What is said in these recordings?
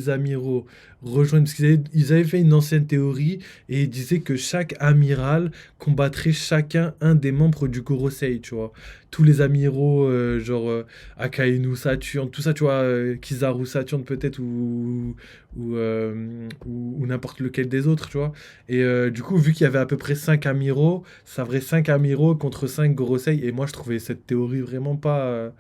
les amiraux rejoignent, parce qu'ils avaient fait une ancienne théorie et ils disaient que chaque amiral combattrait chacun un des membres du Gorosei, tu vois. Tous les amiraux, Akainu, Saturne, tout ça, tu vois, Kizaru, Saturne peut-être, ou n'importe lequel des autres, tu vois. Et du coup, vu qu'il y avait à peu près 5 amiraux, ça ferait 5 amiraux contre 5 Gorosei, et moi je trouvais cette théorie vraiment pas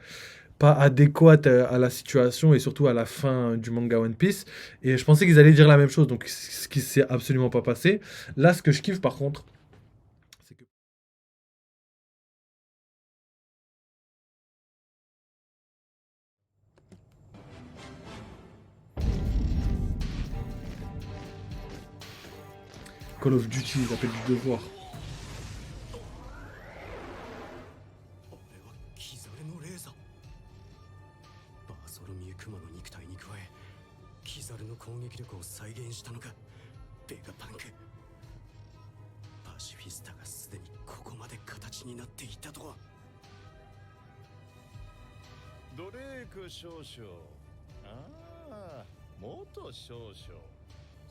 adéquate à la situation et surtout à la fin du manga One Piece. Et je pensais qu'ils allaient dire la même chose, donc ce qui s'est absolument pas passé. Là, ce que je kiffe par contre, c'est que Call of Duty, ils appellent du devoir. あれはキザルのレーザー。バーソロミュークマの肉体に加えキザルの攻撃力を再現したのか。ベガパンクパシフィスタがすでにここまで形になっていたとは。ドレーク少々。ああ、元少々。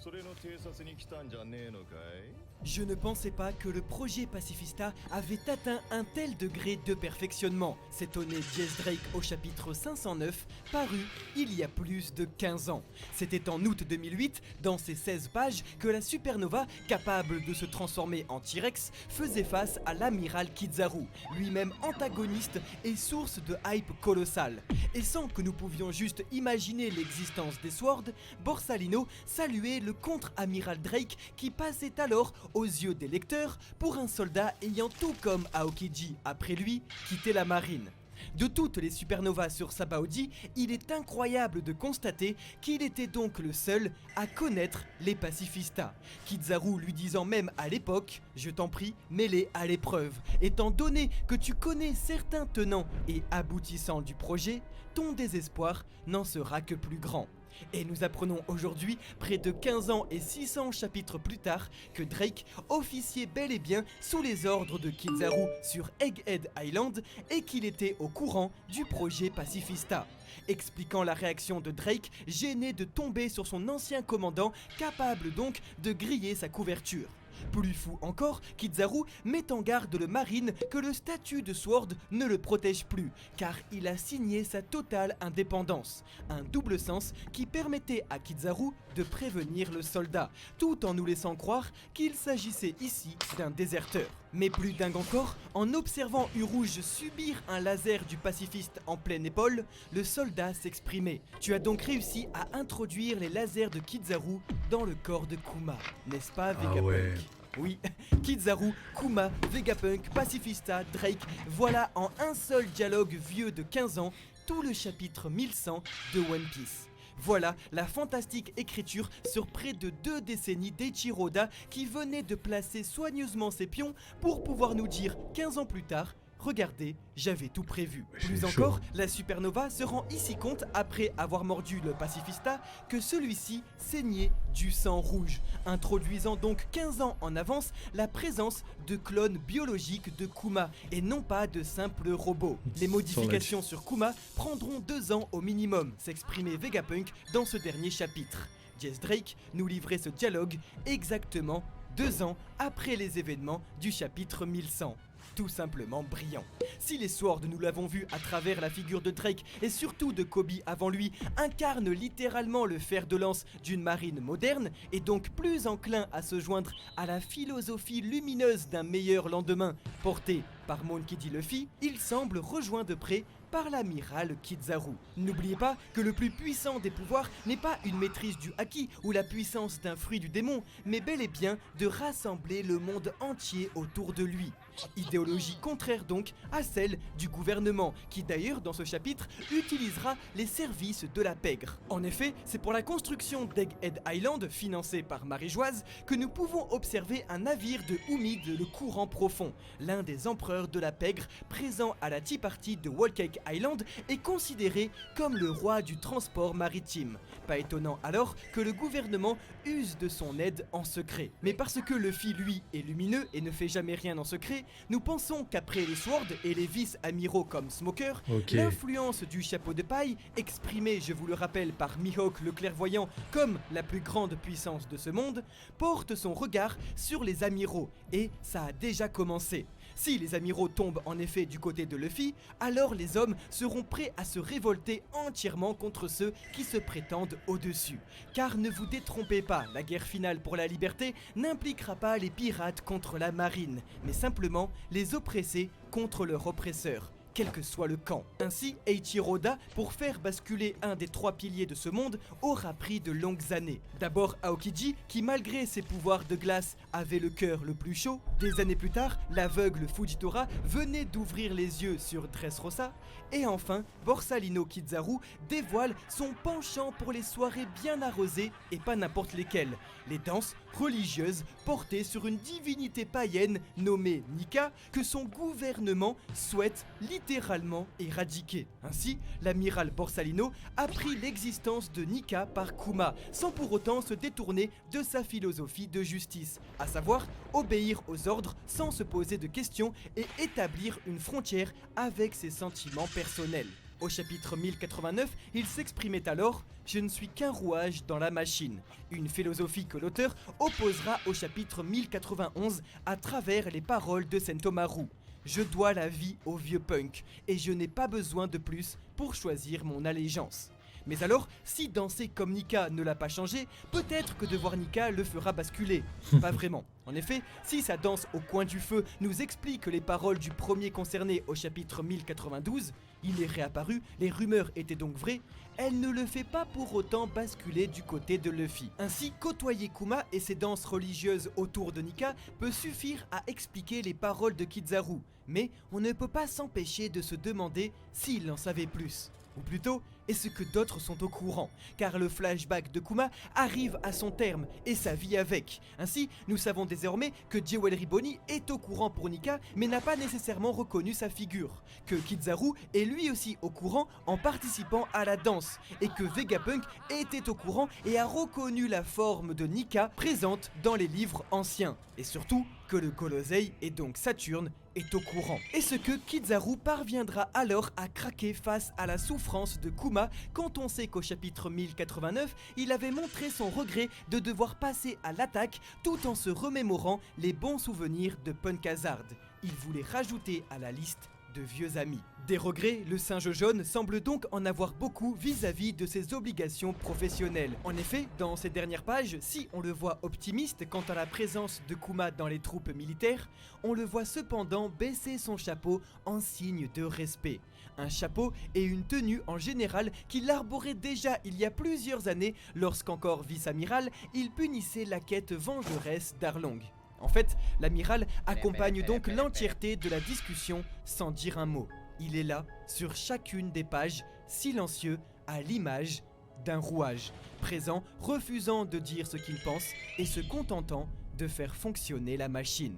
それの偵察に来たんじゃねえのかい？ Je ne pensais pas que le projet Pacifista avait atteint un tel degré de perfectionnement, s'étonnait Jess Drake au chapitre 509, paru il y a plus de 15 ans. C'était en août 2008, dans ces 16 pages, que la supernova, capable de se transformer en T-Rex, faisait face à l'amiral Kizaru, lui-même antagoniste et source de hype colossale. Et sans que nous pouvions juste imaginer l'existence des Swords, Borsalino saluait le contre-amiral Drake qui passait alors aux yeux des lecteurs pour un soldat ayant tout comme Aokiji après lui quitté la marine. De toutes les supernovas sur Sabaody, il est incroyable de constater qu'il était donc le seul à connaître les pacifistas. Kizaru lui disant même à l'époque « Je t'en prie, mets-les à l'épreuve. Étant donné que tu connais certains tenants et aboutissants du projet, ton désespoir n'en sera que plus grand. » Et nous apprenons aujourd'hui, près de 15 ans et 600 chapitres plus tard, que Drake officiait bel et bien sous les ordres de Kizaru sur Egghead Island et qu'il était au courant du projet Pacifista. Expliquant la réaction de Drake, gêné de tomber sur son ancien commandant, capable donc de griller sa couverture. Plus fou encore, Kizaru met en garde le marine que le statut de Sword ne le protège plus, car il a signé sa totale indépendance. Un double sens qui permettait à Kizaru de prévenir le soldat, tout en nous laissant croire qu'il s'agissait ici d'un déserteur. Mais plus dingue encore, en observant U-Rouge subir un laser du pacifiste en pleine épaule, le soldat s'exprimait. Tu as donc réussi à introduire les lasers de Kizaru dans le corps de Kuma, n'est-ce pas Vegapunk? ouais. Oui, Kizaru, Kuma, Vegapunk, Pacifista, Drake, voilà en un seul dialogue vieux de 15 ans, tout le chapitre 1100 de One Piece. Voilà la fantastique écriture sur près de 2 décennies d'Eiichiro Oda qui venait de placer soigneusement ses pions pour pouvoir nous dire 15 ans plus tard « Regardez, j'avais tout prévu ». Plus encore, la supernova se rend ici compte, après avoir mordu le pacifista, que celui-ci saignait du sang rouge, introduisant donc 15 ans en avance la présence de clones biologiques de Kuma et non pas de simples robots. Les modifications sur Kuma prendront 2 ans au minimum, s'exprimait Vegapunk dans ce dernier chapitre. Jess Drake nous livrait ce dialogue exactement 2 ans après les événements du chapitre 1100. Tout simplement brillant. Si les Swords, nous l'avons vu à travers la figure de Drake et surtout de Kobe avant lui, incarnent littéralement le fer de lance d'une marine moderne et donc plus enclin à se joindre à la philosophie lumineuse d'un meilleur lendemain portée par Monkey D. Luffy, il semble rejoint de près par l'amiral Kizaru. N'oubliez pas que le plus puissant des pouvoirs n'est pas une maîtrise du haki ou la puissance d'un fruit du démon, mais bel et bien de rassembler le monde entier autour de lui. Idéologie contraire donc à celle du gouvernement, qui d'ailleurs dans ce chapitre utilisera les services de la pègre. En effet, c'est pour la construction d'Egghead Island, financée par Marie-Joise, que nous pouvons observer un navire de Umid, le courant profond, l'un des empereurs de la pègre présent à la Tea Party de Whole Cake Island est considéré comme le roi du transport maritime. Pas étonnant alors que le gouvernement use de son aide en secret. Mais parce que Luffy lui est lumineux et ne fait jamais rien en secret, Nous pensons qu'après les Swords et les vice-amiraux comme Smoker, Ok. l'influence du chapeau de paille, exprimée, je vous le rappelle, par Mihawk le clairvoyant comme la plus grande puissance de ce monde, porte son regard sur les amiraux, et ça a déjà commencé. Si les amiraux tombent en effet du côté de Luffy, alors les hommes seront prêts à se révolter entièrement contre ceux qui se prétendent au-dessus. Car ne vous détrompez pas, la guerre finale pour la liberté n'impliquera pas les pirates contre la marine, mais simplement les oppressés contre leurs oppresseurs, quel que soit le camp. Ainsi, Eiichiro Oda, pour faire basculer un des 3 piliers de ce monde, aura pris de longues années. D'abord Aokiji, qui malgré ses pouvoirs de glace avait le cœur le plus chaud. Des années plus tard, l'aveugle Fujitora venait d'ouvrir les yeux sur Dressrosa. Et enfin, Borsalino Kizaru dévoile son penchant pour les soirées bien arrosées et pas n'importe lesquelles. Les danses religieuses portées sur une divinité païenne nommée Nika que son gouvernement souhaite littéralement éradiquer. Ainsi, l'amiral Borsalino a pris l'existence de Nika par Kuma, sans pour autant se détourner de sa philosophie de justice, à savoir obéir aux ordres sans se poser de questions et établir une frontière avec ses sentiments personnels. Au chapitre 1089, il s'exprimait alors « Je ne suis qu'un rouage dans la machine », une philosophie que l'auteur opposera au chapitre 1091 à travers les paroles de Sentomaru. « Je dois la vie au vieux punk, et je n'ai pas besoin de plus pour choisir mon allégeance ». Mais alors, si danser comme Nika ne l'a pas changé, peut-être que de voir Nika le fera basculer. Pas vraiment. En effet, si sa danse au coin du feu nous explique les paroles du premier concerné au chapitre 1092, il est réapparu, les rumeurs étaient donc vraies, elle ne le fait pas pour autant basculer du côté de Luffy. Ainsi, côtoyer Kuma et ses danses religieuses autour de Nika peut suffire à expliquer les paroles de Kizaru, mais on ne peut pas s'empêcher de se demander s'il en savait plus. Ou plutôt, est-ce que d'autres sont au courant? Car le flashback de Kuma arrive à son terme, et sa vie avec. Ainsi, nous savons désormais que Jewelry Bonnie est au courant pour Nika, mais n'a pas nécessairement reconnu sa figure. Que Kizaru est lui aussi au courant en participant à la danse, et que Vegapunk était au courant et a reconnu la forme de Nika présente dans les livres anciens. Et surtout, que le Colosei, et donc Saturne, est au courant. Et ce que Kizaru parviendra alors à craquer face à la souffrance de Kuma quand on sait qu'au chapitre 1089, il avait montré son regret de devoir passer à l'attaque tout en se remémorant les bons souvenirs de Punk Hazard. Il voulait rajouter à la liste de vieux amis. Des regrets, le singe jaune semble donc en avoir beaucoup vis-à-vis de ses obligations professionnelles. En effet, dans ces dernières pages, si on le voit optimiste quant à la présence de Kuma dans les troupes militaires, on le voit cependant baisser son chapeau en signe de respect. Un chapeau et une tenue en général qu'il arborait déjà il y a plusieurs années lorsqu'encore vice-amiral, il punissait la quête vengeresse d'Arlong. En fait, l'amiral accompagne donc l'entièreté de la discussion sans dire un mot. Il est là, sur chacune des pages, silencieux, à l'image d'un rouage, présent, refusant de dire ce qu'il pense et se contentant de faire fonctionner la machine.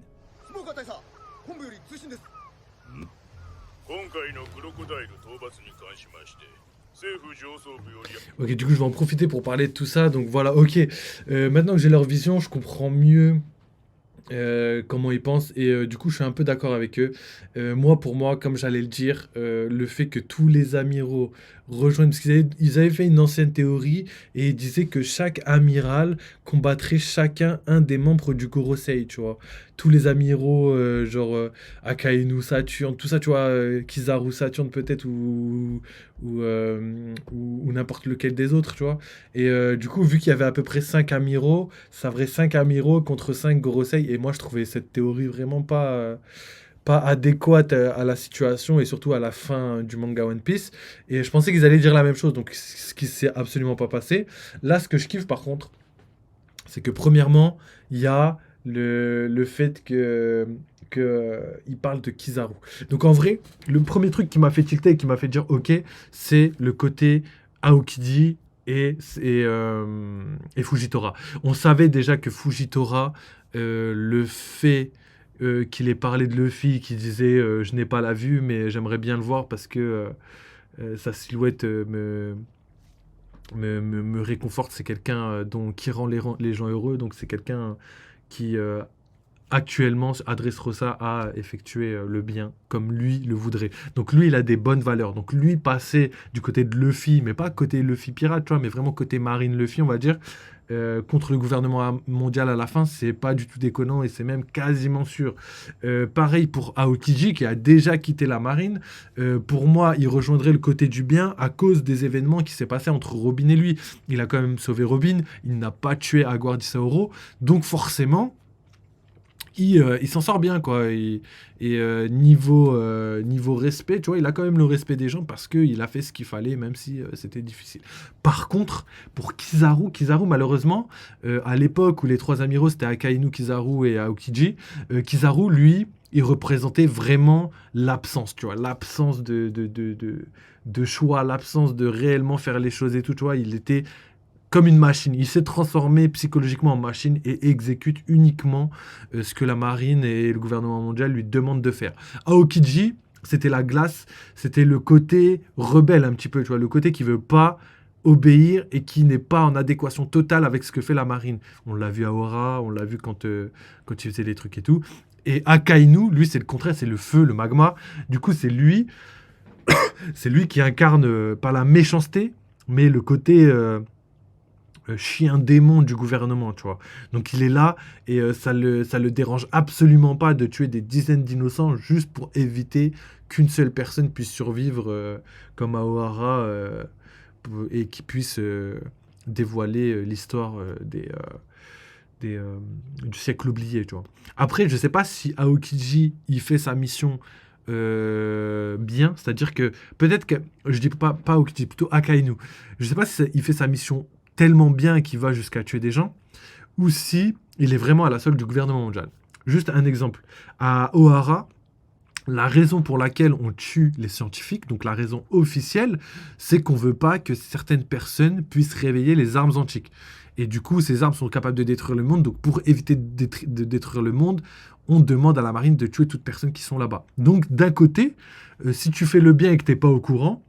今回のクロコダイル討伐に関しまして政府上層部より Ok, du coup, je vais en profiter pour parler de tout ça. Donc voilà, ok. Maintenant que j'ai leur vision, je comprends mieux comment ils pensent. Et du coup, je suis un peu d'accord avec eux. Moi, pour moi, comme j'allais le dire, le fait que tous les amiraux rejoignent... Parce ils avaient fait une ancienne théorie et ils disaient que chaque amiral combattrait chacun un des membres du Gorosei, tu vois. Tous les amiraux, Akainu, Saturne, tout ça, tu vois, Kizaru, Saturne peut-être, ou n'importe lequel des autres, tu vois. Et du coup, vu qu'il y avait à peu près 5 amiraux, ça ferait 5 amiraux contre 5 Gorosei. Et moi, je trouvais cette théorie vraiment pas adéquate à la situation et surtout à la fin du manga One Piece. Et je pensais qu'ils allaient dire la même chose, donc ce qui s'est absolument pas passé. Là, ce que je kiffe par contre, c'est que premièrement, il y a le fait il parle de Kizaru. Donc en vrai, le premier truc qui m'a fait tilter et qui m'a fait dire ok, c'est le côté Aokiji et Fujitora. On savait déjà que Fujitora, le fait qu'il ait parlé de Luffy, qui disait je n'ai pas la vue, mais j'aimerais bien le voir parce que sa silhouette me réconforte. C'est quelqu'un qui rend les gens heureux, donc c'est quelqu'un qui actuellement, Dressrosa a effectué le bien comme lui le voudrait. Donc lui, il a des bonnes valeurs. Donc lui, passer du côté de Luffy, mais pas côté Luffy pirate, tu vois, mais vraiment côté Marine Luffy, on va dire, contre le gouvernement mondial à la fin, c'est pas du tout déconnant et c'est même quasiment sûr. Pareil pour Aokiji qui a déjà quitté la marine. Pour moi, il rejoindrait le côté du bien à cause des événements qui s'est passé entre Robin et lui. Il a quand même sauvé Robin, il n'a pas tué Agua Saoro, donc forcément il s'en sort bien, quoi. Niveau respect, tu vois, il a quand même le respect des gens parce qu'il a fait ce qu'il fallait, même si c'était difficile. Par contre, pour Kizaru malheureusement, à l'époque où les trois amiraux, c'était Akainu, Kizaru et Aokiji, Kizaru, lui, il représentait vraiment l'absence, tu vois, l'absence de choix, l'absence de réellement faire les choses et tout, tu vois. Il était comme une machine. Il s'est transformé psychologiquement en machine et exécute uniquement ce que la marine et le gouvernement mondial lui demandent de faire. Aokiji, c'était la glace, c'était le côté rebelle un petit peu, tu vois, le côté qui veut pas obéir et qui n'est pas en adéquation totale avec ce que fait la marine. On l'a vu à Ora, on l'a vu quand il faisait des trucs et tout. Et Akainu, lui, c'est le contraire, c'est le feu, le magma. Du coup, c'est lui qui incarne pas la méchanceté, mais le côté chien démon du gouvernement, tu vois. Donc il est là et ça le dérange absolument pas de tuer des dizaines d'innocents juste pour éviter qu'une seule personne puisse survivre comme Aohara et qui puisse dévoiler l'histoire du siècle oublié, tu vois. Après, je sais pas si Aokiji il fait sa mission bien, c'est-à-dire que peut-être que je dis pas Aokiji, plutôt Akainu. Je sais pas si il fait sa mission tellement bien qu'il va jusqu'à tuer des gens, ou si il est vraiment à la solde du gouvernement mondial. Juste un exemple. À Ohara, la raison pour laquelle on tue les scientifiques, donc la raison officielle, c'est qu'on veut pas que certaines personnes puissent réveiller les armes antiques. Et du coup, ces armes sont capables de détruire le monde. Donc, pour éviter de détruire le monde, on demande à la marine de tuer toutes personnes qui sont là-bas. Donc, d'un côté, si tu fais le bien et que t'es pas au courant,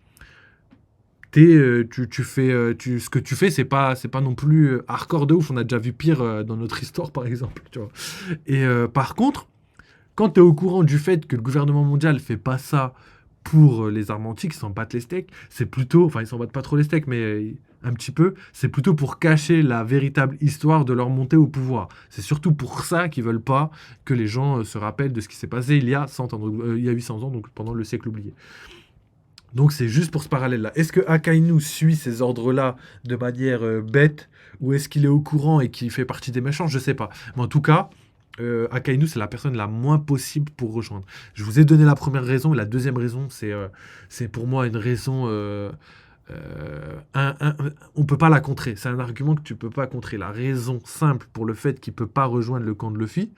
ce que tu fais, c'est pas non plus hardcore de ouf. On a déjà vu pire dans notre histoire, par exemple. Tu vois. Et par contre, quand tu es au courant du fait que le gouvernement mondial fait pas ça pour les armes antiques, ils s'en battent les steaks, c'est plutôt, enfin ils s'en battent pas trop les steaks, mais un petit peu, c'est plutôt pour cacher la véritable histoire de leur montée au pouvoir. C'est surtout pour ça qu'ils veulent pas que les gens se rappellent de ce qui s'est passé il y a 100 ans, il y a 800 ans, donc pendant le siècle oublié. Donc c'est juste pour ce parallèle-là. Est-ce que Akainu suit ces ordres-là de manière bête, ou est-ce qu'il est au courant et qu'il fait partie des méchants? Je sais pas. Mais en tout cas, Akainu, c'est la personne la moins possible pour rejoindre. Je vous ai donné la première raison, et la deuxième raison, c'est pour moi une raison... on peut pas la contrer. C'est un argument que tu peux pas contrer. La raison simple pour le fait qu'il peut pas rejoindre le camp de Luffy,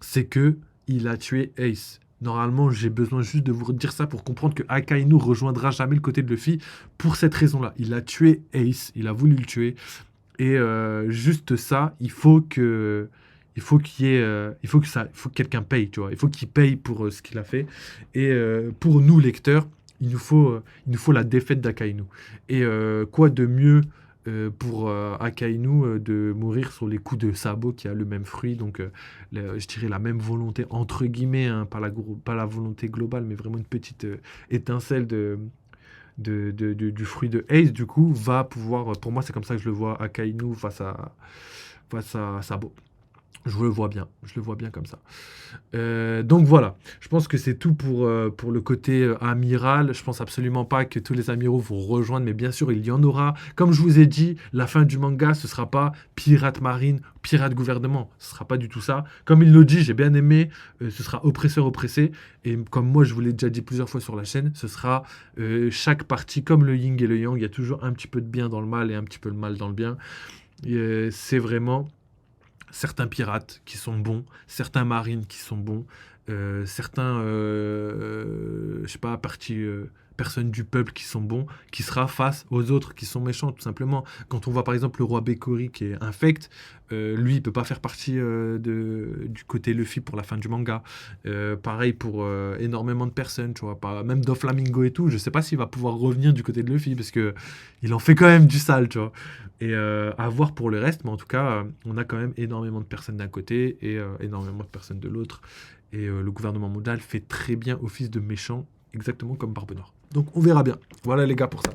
c'est que il a tué Ace. Normalement, j'ai besoin juste de vous dire ça pour comprendre que Akainu rejoindra jamais le côté de Luffy pour cette raison-là. Il a tué Ace, il a voulu le tuer. Et juste ça, il faut que quelqu'un paye, tu vois. Il faut qu'il paye pour ce qu'il a fait. Et pour nous, lecteurs, il nous faut la défaite d'Akainu. Et quoi de mieux pour Akainu de mourir sur les coups de sabot qui a le même fruit, donc je dirais la même volonté, entre guillemets, hein, pas la volonté globale, mais vraiment une petite étincelle du fruit de Ace, du coup, va pouvoir, pour moi c'est comme ça que je le vois, Akainu face à Sabo. Je le vois bien comme ça. Donc voilà, je pense que c'est tout pour le côté amiral. Je pense absolument pas que tous les amiraux vont rejoindre, mais bien sûr, il y en aura. Comme je vous ai dit, la fin du manga, ce sera pas pirate marine, pirate gouvernement. Ce sera pas du tout ça. Comme il le dit, j'ai bien aimé, ce sera oppresseur oppressé. Et comme moi, je vous l'ai déjà dit plusieurs fois sur la chaîne, ce sera chaque partie comme le yin et le yang. Il y a toujours un petit peu de bien dans le mal et un petit peu de mal dans le bien. C'est vraiment... certains pirates qui sont bons, certains marines qui sont bons, certains, je sais pas, personnes du peuple qui sont bons, qui sera face aux autres qui sont méchants, tout simplement. Quand on voit par exemple le roi Bekori qui est infect, lui, il peut pas faire partie du côté Luffy pour la fin du manga. Pareil pour énormément de personnes, tu vois, même Doflamingo et tout, je sais pas s'il va pouvoir revenir du côté de Luffy, parce que il en fait quand même du sale, tu vois. Et à voir pour le reste, mais en tout cas, on a quand même énormément de personnes d'un côté et énormément de personnes de l'autre. Et le gouvernement mondial fait très bien office de méchant, exactement comme Barbe Noire. Donc on verra bien. Voilà les gars pour ça.